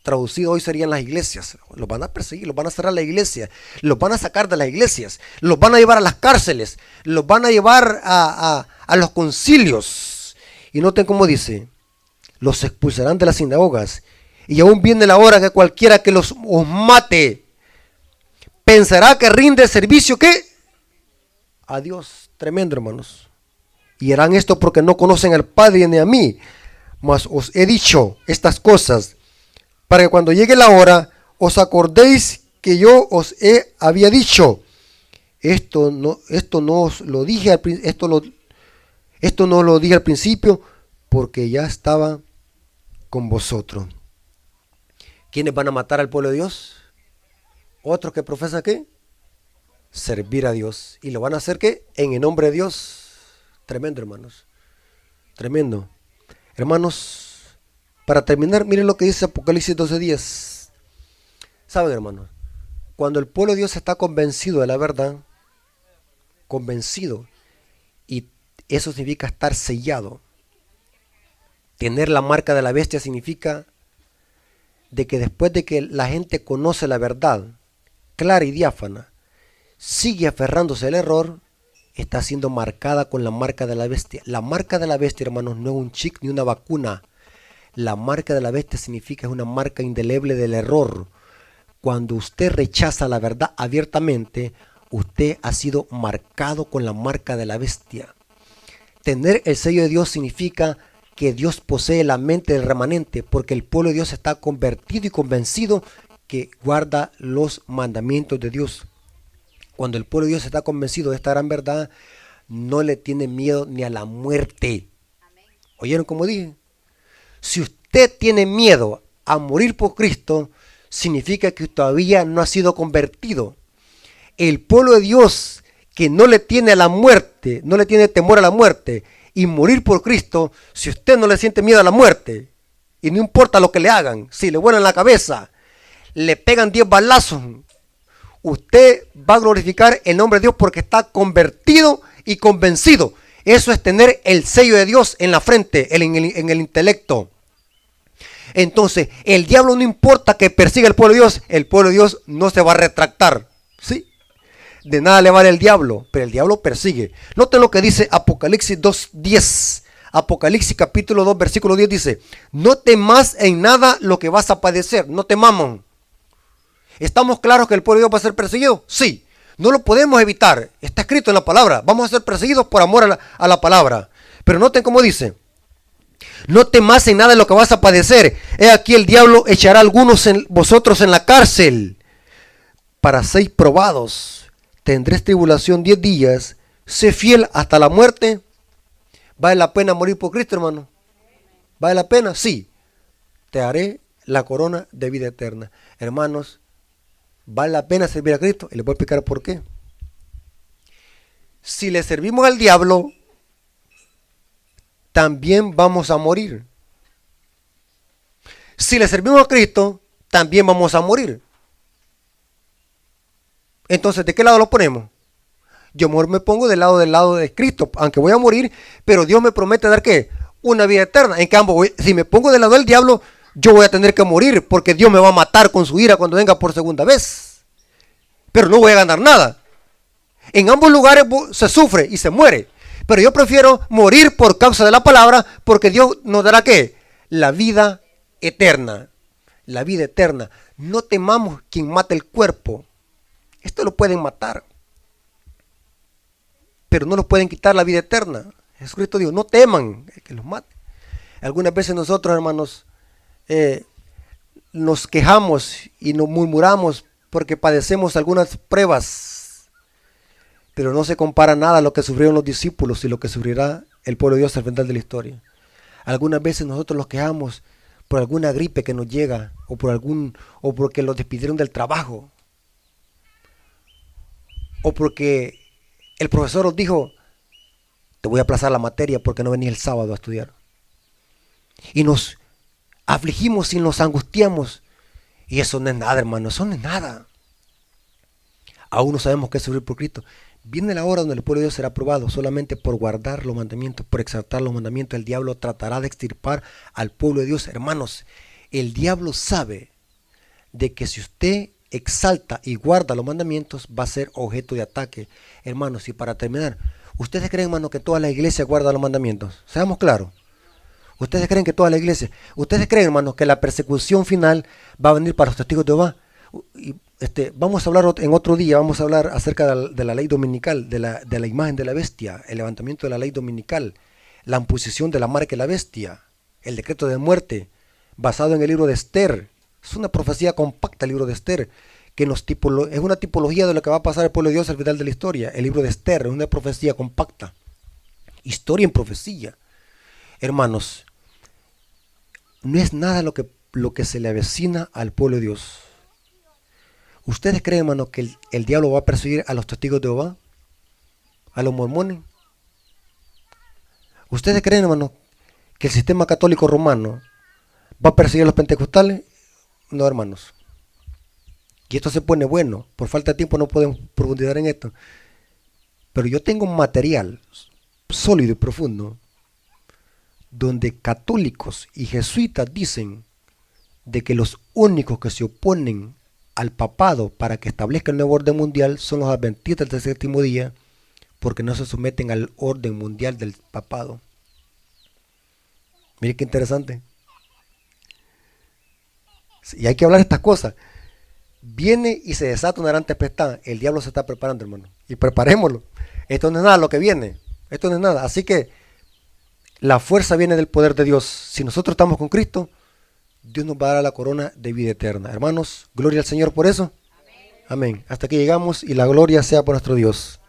S1: Traducido hoy serían las iglesias. Los van a perseguir, los van a cerrar la iglesia, los van a sacar de las iglesias, los van a llevar a las cárceles, los van a llevar a los concilios. Y noten cómo dice: los expulsarán de las sinagogas. Y aún viene la hora que cualquiera que os mate pensará que rinde servicio ¿qué? A Dios. Tremendo, hermanos. Y harán esto porque no conocen al Padre ni a mí. Mas os he dicho estas cosas para que cuando llegue la hora os acordéis que yo había dicho. Esto no os lo dije esto no lo dije al principio, porque ya estaba con vosotros. ¿Quiénes van a matar al pueblo de Dios? Otros que profesan ¿qué? Servir a Dios. ¿Y lo van a hacer qué? En el nombre de Dios. Tremendo, hermanos. Tremendo. Hermanos, para terminar, miren lo que dice Apocalipsis 12:10. ¿Saben, hermanos? Cuando el pueblo de Dios está convencido de la verdad, convencido, y eso significa estar sellado. Tener la marca de la bestia significa de que después de que la gente conoce la verdad clara y diáfana, sigue aferrándose al error, está siendo marcada con la marca de la bestia. La marca de la bestia, hermanos, no es un chip ni una vacuna. La marca de la bestia significa es una marca indeleble del error. Cuando usted rechaza la verdad abiertamente, usted ha sido marcado con la marca de la bestia. Tener el sello de Dios significa que Dios posee la mente del remanente, porque el pueblo de Dios está convertido y convencido que guarda los mandamientos de Dios. Cuando el pueblo de Dios está convencido de esta gran verdad, no le tiene miedo ni a la muerte. ¿Oyeron cómo dije? Si usted tiene miedo a morir por Cristo, significa que todavía no ha sido convertido. El pueblo de Dios que no le tiene a la muerte, no le tiene temor a la muerte, y morir por Cristo, si usted no le siente miedo a la muerte, y no importa lo que le hagan, si le vuelan la cabeza, le pegan 10 balazos, usted va a glorificar el nombre de Dios porque está convertido y convencido. Eso es tener el sello de Dios en la frente, en el intelecto. Entonces, el diablo no importa que persiga al pueblo de Dios, el pueblo de Dios no se va a retractar. ¿Sí? De nada le vale el diablo, pero el diablo persigue. Noten lo que dice Apocalipsis 2:10. Apocalipsis capítulo 2, versículo 10 dice: no temas en nada lo que vas a padecer, no temamos. ¿Estamos claros que el pueblo de Dios va a ser perseguido? Sí, no lo podemos evitar. Está escrito en la palabra. Vamos a ser perseguidos por amor a la palabra. Pero noten cómo dice: no temas en nada de lo que vas a padecer. He aquí el diablo echará a algunos vosotros en la cárcel para ser probados. Tendréis tribulación 10 días. Sé fiel hasta la muerte. ¿Vale la pena morir por Cristo, hermano? ¿Vale la pena? Sí. Te haré la corona de vida eterna. Hermanos, ¿vale la pena servir a Cristo? Y les voy a explicar por qué. Si le servimos al diablo, también vamos a morir. Si le servimos a Cristo, también vamos a morir. Entonces, ¿de qué lado lo ponemos? Yo mejor me pongo del lado de Cristo, aunque voy a morir, pero Dios me promete dar ¿qué? Una vida eterna. En cambio, si me pongo del lado del diablo, yo voy a tener que morir, porque Dios me va a matar con su ira cuando venga por segunda vez. Pero no voy a ganar nada. En ambos lugares se sufre y se muere. Pero yo prefiero morir por causa de la palabra, porque Dios nos dará ¿qué? La vida eterna. La vida eterna. No temamos quien mate el cuerpo. Esto lo pueden matar, pero no nos pueden quitar la vida eterna. Jesucristo dijo, no teman que los mate. Algunas veces nosotros, hermanos, nos quejamos y nos murmuramos porque padecemos algunas pruebas, pero no se compara nada a lo que sufrieron los discípulos y lo que sufrirá el pueblo de Dios al final de la historia. Algunas veces nosotros nos quejamos por alguna gripe que nos llega, o porque los despidieron del trabajo, o porque el profesor nos dijo, te voy a aplazar la materia porque no venís el sábado a estudiar. Y nos afligimos y nos angustiamos. Y eso no es nada, hermano, eso no es nada. Aún no sabemos qué es sufrir por Cristo. Viene la hora donde el pueblo de Dios será probado solamente por guardar los mandamientos, por exaltar los mandamientos. El diablo tratará de extirpar al pueblo de Dios. Hermanos, el diablo sabe de que si usted exalta y guarda los mandamientos, va a ser objeto de ataque. Hermanos, y para terminar, ¿ustedes creen, hermanos, que toda la iglesia guarda los mandamientos? Seamos claros. ¿Ustedes creen que toda la iglesia? ¿Ustedes creen, hermanos, que la persecución final va a venir para los testigos de Jehová? Vamos a hablar en otro día, vamos a hablar acerca de la ley dominical, de la imagen de la bestia, el levantamiento de la ley dominical, la imposición de la marca de la bestia, el decreto de muerte, basado en el libro de Esther. Es una profecía compacta el libro de Esther, que es una tipología de lo que va a pasar al pueblo de Dios al final de la historia. El libro de Esther es una profecía compacta, historia en profecía. Hermanos, no es nada lo que se le avecina al pueblo de Dios. ¿Ustedes creen, hermanos, que el diablo va a perseguir a los testigos de Jehová? ¿A los mormones? ¿Ustedes creen, hermanos, que el sistema católico romano va a perseguir a los pentecostales? No, hermanos. Y esto se pone bueno. Por falta de tiempo no podemos profundizar en esto. Pero yo tengo un material sólido y profundo donde católicos y jesuitas dicen de que los únicos que se oponen al papado para que establezca el nuevo orden mundial son los adventistas del séptimo día, porque no se someten al orden mundial del papado. Miren qué interesante. Y hay que hablar de estas cosas. Viene y se desata una gran tempestad. El diablo se está preparando, hermano. Y preparémoslo. Esto no es nada lo que viene. Esto no es nada. Así que la fuerza viene del poder de Dios. Si nosotros estamos con Cristo, Dios nos va a dar la corona de vida eterna. Hermanos, gloria al Señor por eso. Amén. Hasta aquí llegamos y la gloria sea por nuestro Dios.